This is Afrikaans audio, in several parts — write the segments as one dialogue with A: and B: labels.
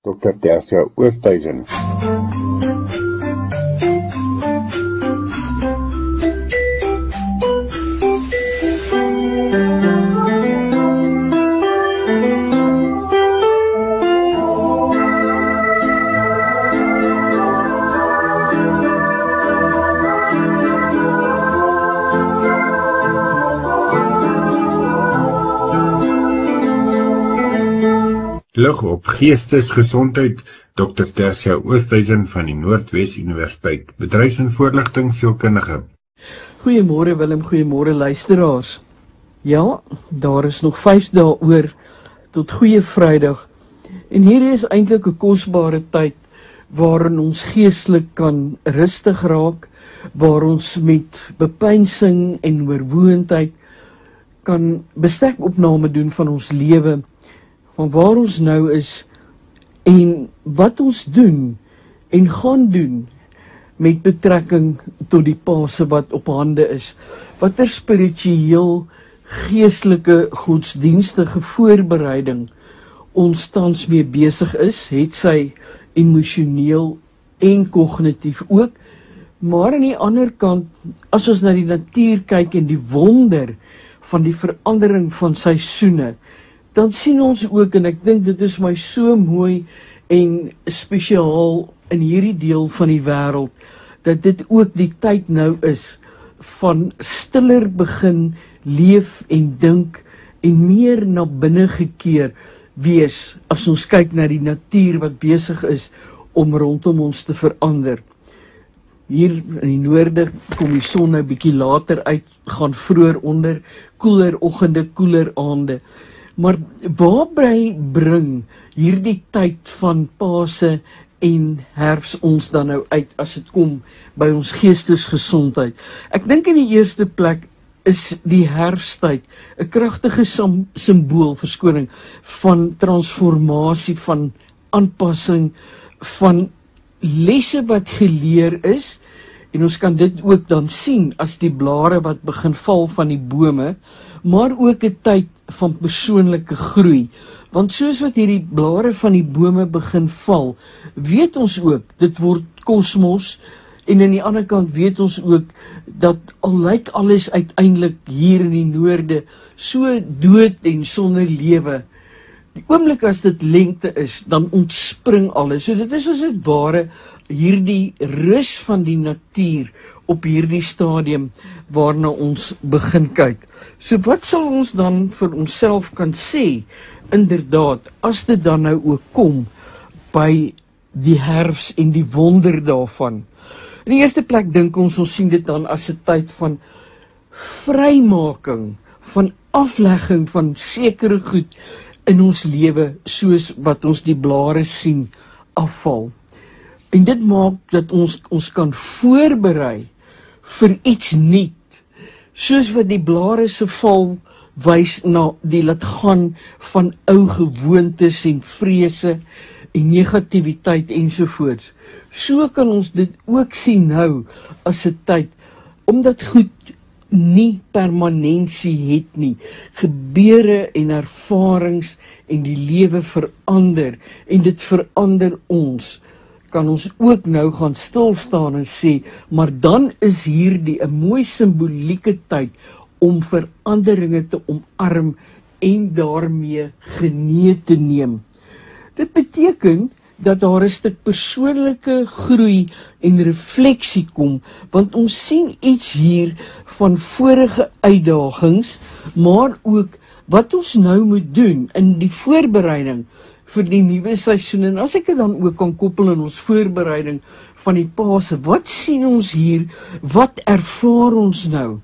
A: Dr. Tersia Oosthuizen. Lig op geestesgesondheid, Dr. Tersia Oosthuizen van die Noordwes Universiteit, bedryfs- en voorligtingsielkundige.
B: Goeiemôre Willem, goeiemôre luisteraars. Ja, daar is nog 5 dae oor tot Goeie Vrydag. En hier is eintlik 'n kosbare tyd waarin ons geestelik kan rustig raak, waar ons met bepeinsing en oorwoendheid kan bestekopname doen van ons lewe, van waar ons nou is en wat ons doen en gaan doen met betrekking tot die Paase wat op hande is. Watter spiritueel, geestelike, godsdienstige voorbereiding ons tans mee besig is, het sy emosioneel en kognitief ook, maar aan die ander kant, as ons na die natuur kyk en die wonder van die verandering van seisoene, dan sien ons ook, en ek dink dit is my so mooi en spesiaal in hierdie deel van die wêreld, dat dit ook die tyd nou is van stiller begin leef en dink en meer na binne gekeer wees, as ons kyk na die natuur wat besig is om rondom ons te verander. Hier in die noorde kom die son nou bietjie later uit, gaan vroeër onder, koeler oggende, koeler aande. Maar waarby bring hierdie tyd van Paase en herfs ons dan nou uit as dit kom by ons geestesgesondheid? Ek dink in die eerste plek is die herfsttyd 'n kragtige simbool, verskoning, van transformasie, van aanpassing, van lesse wat geleer is, en ons kan dit ook dan sien as die blare wat begin val van die bome, maar ook 'n tyd van persoonlike groei. Want soos wat hierdie blare van die bome begin val, weet ons ook, dit word kosmos, en aan die ander kant weet ons ook, dat al lyk alles uiteindelik hier in die noorde so dood en sonder lewe, die oomblik as dit lente is, dan ontspring alles. So dit is as dit ware hierdie rus van die natuur op hierdie stadium waarna ons begin kyk. So wat sal ons dan vir onsself kan sê, inderdaad, as dit dan nou ook kom by die herfs en die wonder daarvan? In die eerste plek dink ons sien dit dan as 'n tyd van vrymaking, van aflegging van sekere goed in ons lewe, soos wat ons die blare sien afval. En dit maak dat ons kan voorberei vir iets nuut, soos wat die blare se val wys na die laat gaan van ou gewoontes en vrese en negativiteit ensovoorts. So kan ons dit ook sien nou as 'n tyd, omdat goed nie permanensie het nie, gebeure en ervarings en die lewe verander, en dit verander ons, kan ons ook nou gaan stilstaan en sê, maar dan is hierdie 'n mooi simbolieke tyd om veranderinge te omarm en daarmee genee te neem. Dit beteken dat daar 'n stuk persoonlike groei en refleksie kom, want ons sien iets hier van vorige uitdagings, maar ook wat ons nou moet doen in die voorbereiding vir die nuwe seisoen. En as ek dit dan ook kan koppel in ons voorbereiding van die Paase, wat sien ons hier, wat ervaar ons nou,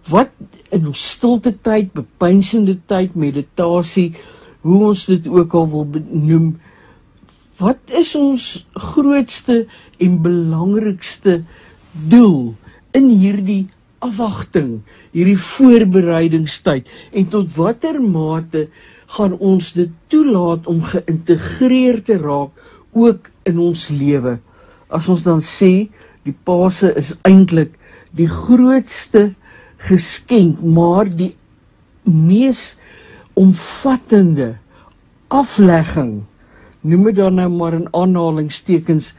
B: wat in ons stilte tyd, bepeinsende tyd, meditasie, hoe ons dit ook al wil benoem, wat is ons grootste en belangrikste doel in hierdie afwagting, hierdie voorbereidingstyd, en tot watter mate gaan ons dit toelaat om geïntegreer te raak ook in ons lewe? As ons dan sê, die Paase is eintlik die grootste geskenk, maar die mees omvattende aflegging noem dit dan nou maar in aanhalingstekens,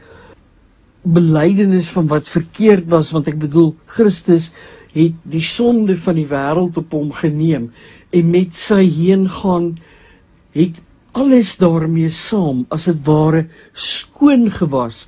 B: belydenis van wat verkeerd was, want ek bedoel, Christus het die sonde van die wêreld op hom geneem, en met sy heengaan, het alles daarmee saam, as het ware, skoon gewas.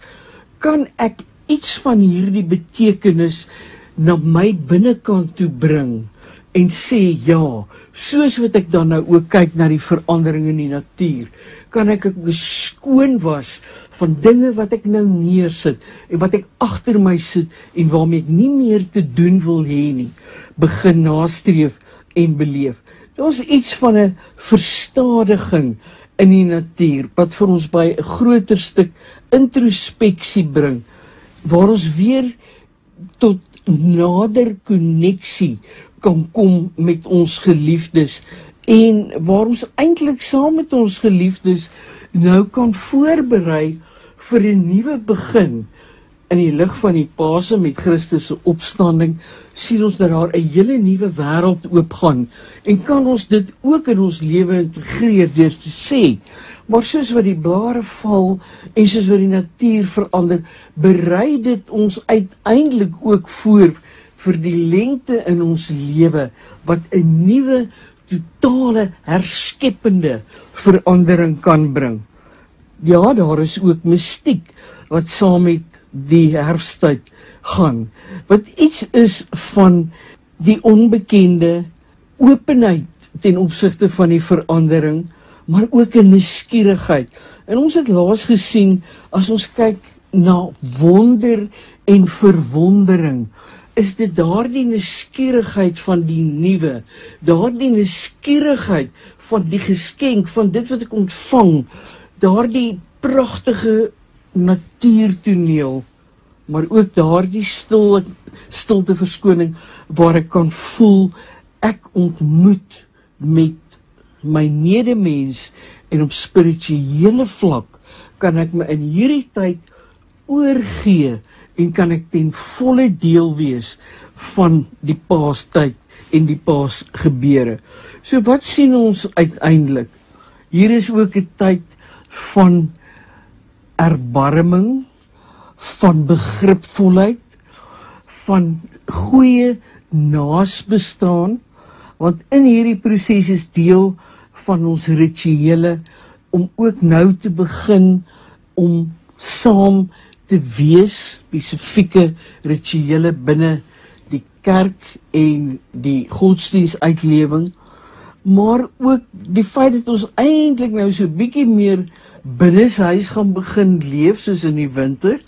B: Kan ek iets van hierdie betekenis na my binnekant toe bring, en sê, ja, soos wat ek dan nou ook kyk na die verandering in die natuur, kan ek skoon was van dinge wat ek nou neersit, en wat ek agter my sit, en waarmee ek nie meer te doen wil hê nie, begin nastreef en beleef. Daar is iets van 'n verstadiging in die natuur, wat vir ons by 'n groter stuk introspeksie bring, waar ons weer tot nader koneksie kan kom met ons geliefdes, en waar ons eintlik saam met ons geliefdes nou kan voorberei vir 'n nuwe begin. In die lig van die Pasen met Christus se opstanding, sien ons dat daar 'n hele nuwe wêreld oopgaan, en kan ons dit ook in ons lewe integreer deur te sê, maar soos wat die blare val, en soos wat die natuur verander, berei dit ons uiteindelik ook voor vir die lengte in ons lewe, wat 'n nuwe, totale, herskeppende verandering kan bring. Ja, daar is ook mystiek, wat saam met die herfsttyd gaan, wat iets is van die onbekende, openheid ten opsigte van die verandering, maar ook 'n nuuskierigheid. En ons het laas gesien, as ons kyk na wonder en verwondering, is dit daardie nuuskierigheid van die nuwe, daardie nuuskierigheid van die geskenk, van dit wat ek ontvang, daardie pragtige natuurtoneel, maar ook daardie stilte verskoning, waar ek kan voel, ek ontmoet met my medemens, en op spirituele vlak, kan ek my in hierdie tyd oorgee, en kan ek ten volle deel wees van die Paastyd en die Paasgebeure. So wat sien ons uiteindelik? Hier is ook 'n tyd van erbarming, van begripvolheid, van goeie naasbestaan, want in hierdie proses is deel van ons rituele, om ook nou te begin, om saam te wees, spesifieke rituele binne die kerk en die godsdienstuitlewing, maar ook die feit dat ons eintlik nou so bietjie meer binneshuis gaan begin leef, soos in die winter,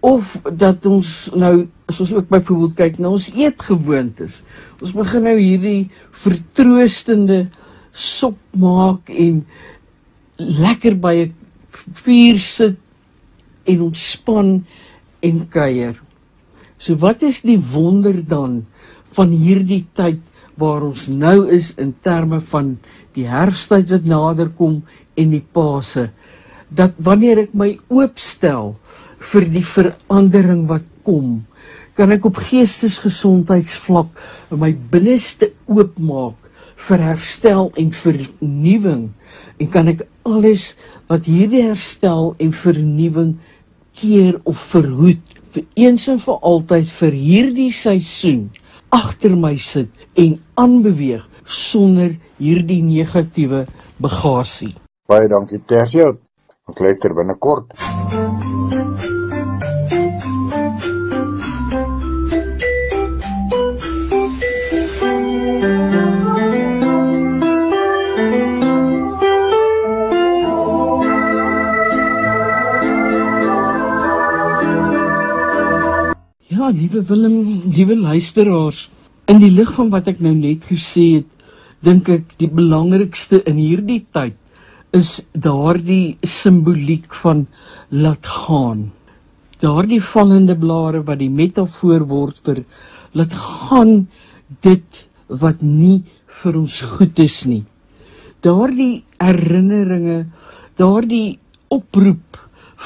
B: of dat ons nou, as ons ook byvoorbeeld kyk na ons eetgewoontes, ons begin nou hierdie vertroostende sop maak, en lekker by 'n vuur sit, en ontspan en kuier. So wat is die wonder dan van hierdie tyd waar ons nou is in terme van die herfsttyd wat nader kom en die Paase, dat wanneer ek my oopstel vir die verandering wat kom, kan ek op geestesgesondheidsvlak my binneste oopmaak vir herstel en vernuwing, en kan ek alles wat hierdie herstel en vernuwing keer of verhoed, vir eens en vir altyd vir hierdie seisoen agter my sit en aanbeweeg sonder hierdie negatiewe bagasie.
A: Baie dankie Tersia, ons luister binnekort.
B: Ja, liewe Willem, liewe luisteraars, in die lig van wat ek nou net gesê het, dink ek die belangrikste in hierdie tyd is daardie simboliek van laat gaan. Daardie vallende blare wat die metafoor word vir laat gaan dit wat nie vir ons goed is nie. Daardie herinneringe, daardie oproep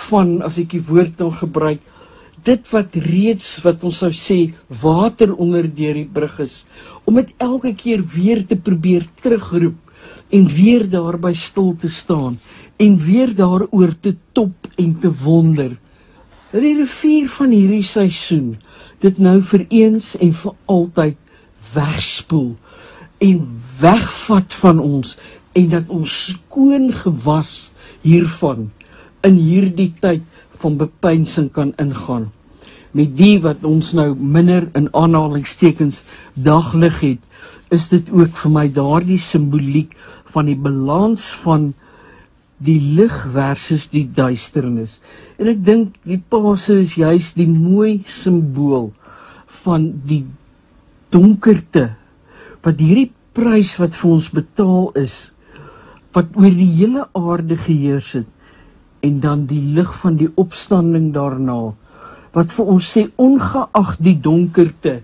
B: van, as ek die woord nou gebruik, dit wat reeds, wat ons sou sê, water onder deur die brug is, om dit elke keer weer te probeer terugroep, en weer daarby stil te staan, en weer daaroor te top en te wonder, dat die rivier van hierdie seisoen dit nou vir eens en vir altyd wegspoel en wegvat van ons en dat ons skoon gewas hiervan in hierdie tyd van bepeinsing kan ingaan. Met die wat ons nou minder in aanhalingstekens daglig het, is dit ook vir my daardie simboliek van die balans van die lig versus die duisternis. En ek dink die Paase is juist die mooi simbool van die donkerte, wat hierdie prys wat vir ons betaal is, wat oor die hele aarde geheers het, en dan die lig van die opstanding daarna, wat vir ons sê, ongeag die donkerte,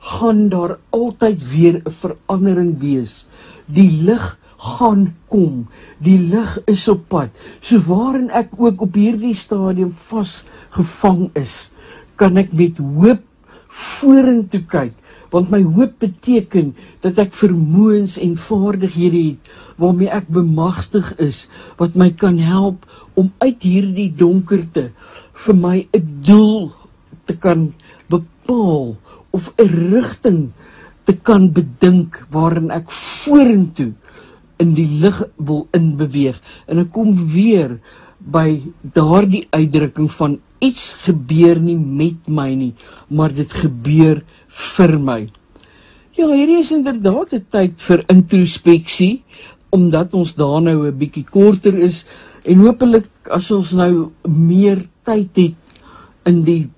B: gaan daar altyd weer 'n verandering wees. Die lig gaan kom, die lig is op pad. So waarin ek ook op hierdie stadium vasgevang is, kan ek met hoop vorentoe kyk, want my hoop beteken dat ek vermoëns en vaardighede het, waarmee ek bemagtig is, wat my kan help om uit hierdie donkerte vir my 'n doel te kan bepaal, of 'n rigting te kan bedink, waarin ek vorentoe in die lig wil inbeweeg. En ek kom weer by daardie uitdrukking van iets gebeur nie met my nie, maar dit gebeur vir my. Ja, hierdie is inderdaad 'n tyd vir introspeksie, omdat ons daar nou 'n bietjie korter is, en hopelik as ons nou meer tyd het in die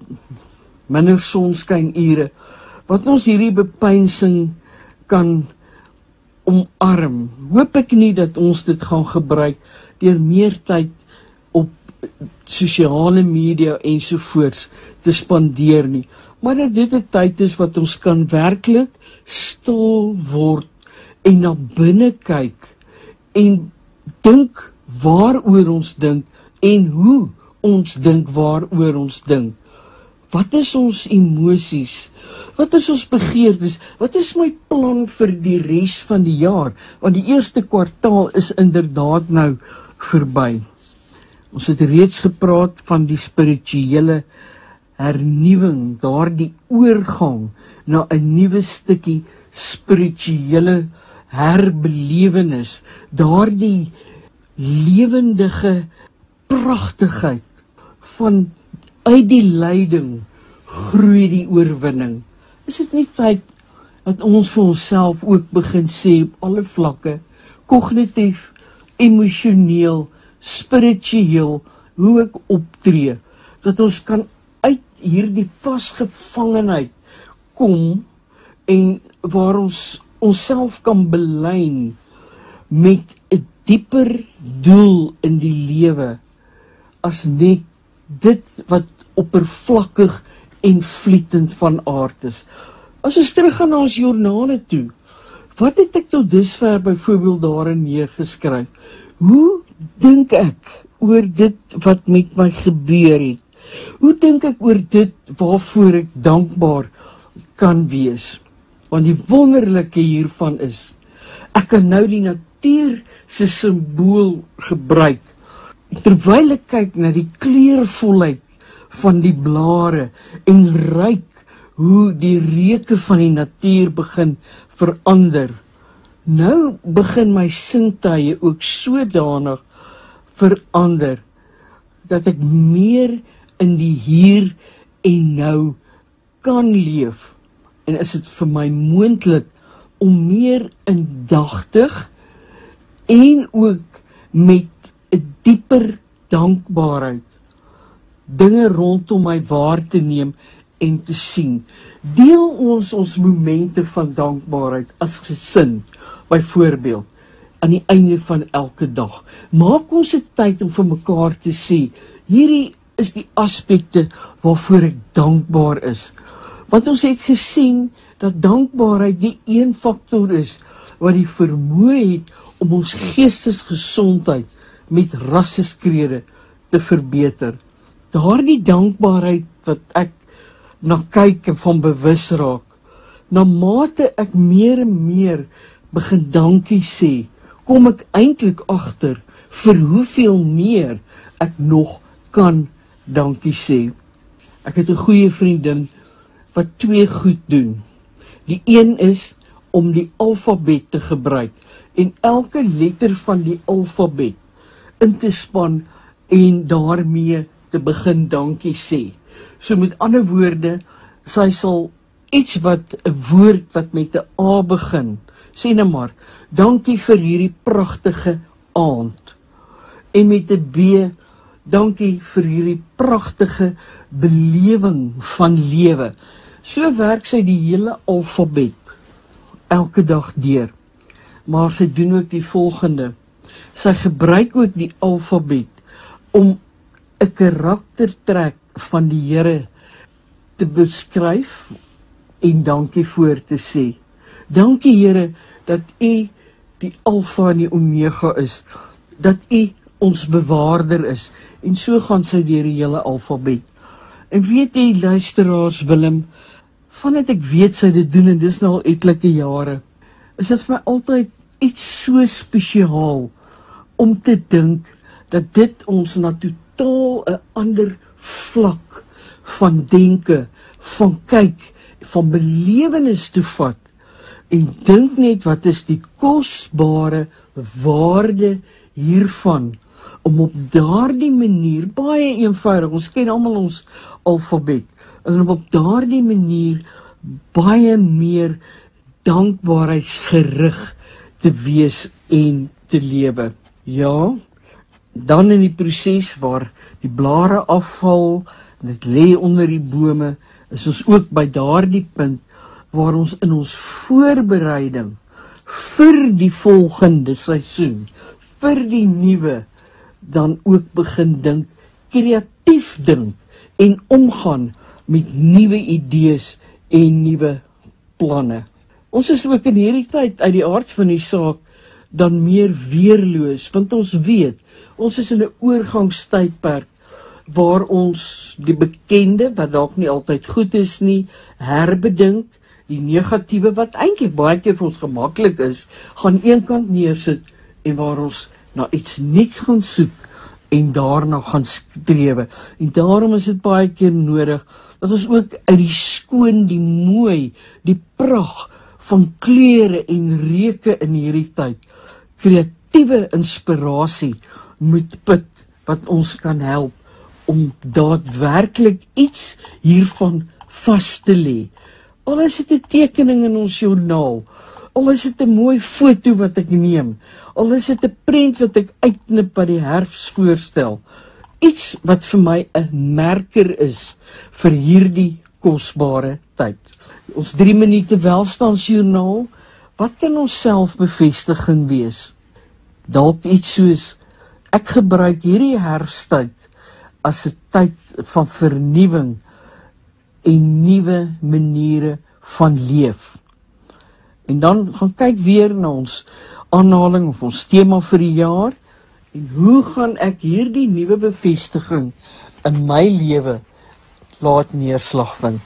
B: minder sonskynure, wat ons hierdie bepeinsing kan omarm. Hoop ek nie dat ons dit gaan gebruik deur meer tyd op sosiale media ensovoorts te spandeer nie, maar dat dit 'n tyd is wat ons kan werklik stil word en na binne kyk en dink waaroor ons dink en hoe ons dink waaroor ons dink. Wat is ons emosies? Wat is ons begeertes? Wat is my plan vir die res van die jaar? Want die eerste kwartaal is inderdaad nou verby. Ons het reeds gepraat van die spirituele hernuwing, daardie oorgang na 'n nuwe stukkie spirituele herbelewenis, daardie lewendige pragtigheid van uit die lyding groei die oorwinning. Is dit nie tyd dat ons vir onsself ook begin sê op alle vlakke, kognitief, emosioneel, spiritueel, hoe ek optree, dat ons kan uit hierdie vasgevangenheid kom en waar ons onsself kan belyn met 'n dieper doel in die lewe as net dit wat oppervlakkig en vlietend van aard is. As ons teruggaan na ons joernale toe, wat het ek tot dusver byvoorbeeld daarin neergeskryf? Hoe dink ek oor dit wat met my gebeur het? Hoe dink ek oor dit waarvoor ek dankbaar kan wees? Want die wonderlike hiervan is, ek kan nou die natuur se simbool gebruik, terwyl ek kyk na die kleurvolheid van die blare en ruik hoe die reuke van die natuur begin verander. Nou begin my sintuie ook sodanig verander, dat ek meer in die hier en nou kan leef. En is dit vir my moontlik om meer indagtig en ook met 'n dieper dankbaarheid dinge rondom my waar te neem en te sien. Deel ons momente van dankbaarheid as gesin, byvoorbeeld, aan die einde van elke dag. Maak ons 'n tyd om vir mekaar te sê, hierdie is die aspekte waarvoor ek dankbaar is. Want ons het gesien dat dankbaarheid die een faktor is wat die vermoë het om ons geestesgesondheid met rasseskrede te verbeter. Daardie dankbaarheid wat ek na kyk en van bewus raak, na mate ek meer en meer begin dankie sê, kom ek eintlik agter vir hoeveel meer ek nog kan dankie sê. Ek het 'n goeie vriendin wat 2 goed doen. Die een is om die alfabet te gebruik en elke letter van die alfabet in te span en daarmee te begin dankie sê. So met ander woorde, sy sal iets 'n woord wat met 'n A begin, sê nou maar, dankie vir hierdie pragtige aand. En met 'n B, dankie vir hierdie pragtige belewing van lewe. So werk sy die hele alfabet elke dag deur. Maar sy doen ook die volgende. Sy gebruik ook die alfabet om 'n karaktertrek van die Here te beskryf en dankie voor te sê. Dankie Here dat U die Alfa en die Omega is, dat U ons bewaarder is. En so gaan sy deur die hele alfabet. En weet jy, luisteraars, Willem, vandat ek weet sy dit doen, en dis nou al etlike jare, is dit vir my altyd iets so spesiaal om te dink dat dit ons na totaal 'n ander vlak van denke, van kyk, van belewenis toe vat. En dink net wat is die kosbare waarde hiervan, om op daardie manier, baie eenvoudig, ons ken almal ons alfabet, en om op daardie manier baie meer dankbaarheidsgerig te wees en te lewe. Ja, dan in die proses waar die blare afval en dit lê onder die bome, is ons ook by daardie punt waar ons in ons voorbereiding vir die volgende seisoen, vir die nuwe, dan ook begin dink, kreatief dink en omgaan met nuwe idees en nuwe planne. Ons is ook in hierdie tyd uit die aard van die saak dan meer weerloos, want ons weet, ons is in 'n oorgangstydperk waar ons die bekende, wat dalk nie altyd goed is nie, herbedink, die negatiewe wat eintlik baie keer vir ons gemaklik is, gaan eenkant neersit en waar ons na iets niets gaan soek en daarna gaan strewe. En daarom is dit baie keer nodig dat ons ook uit die skoon, die mooi, die pragt van kleure en reuke in hierdie tyd kreatiewe inspirasie moet put wat ons kan help om daadwerklik iets hiervan vas te lê. Al is dit 'n tekening in ons joernaal, al is dit 'n mooi foto wat ek neem, al is dit 'n prent wat ek uitknip by die herfs voorstel, iets wat vir my 'n merker is vir hierdie kosbare tyd. Ons 3 minute welstandsjoernaal, wat kan ons selfbevestiging wees? Dalk iets soos, ek gebruik hierdie herfsttyd as 'n tyd van vernuwing en nuwe maniere van leef. En dan gaan kyk weer na ons aanhaling of ons tema vir die jaar, en hoe gaan ek hierdie nuwe bevestiging in my lewe laat neerslag vind?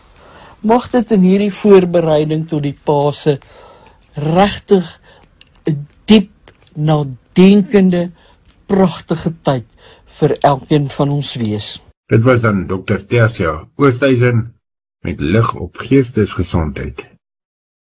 B: Mag dit in hierdie voorbereiding tot die Paase regtig 'n diep, nadenkende, pragtige tyd vir elkeen van ons wees.
A: Dit was dan Dr. Tersia Oosthuizen met lig op geestesgesondheid.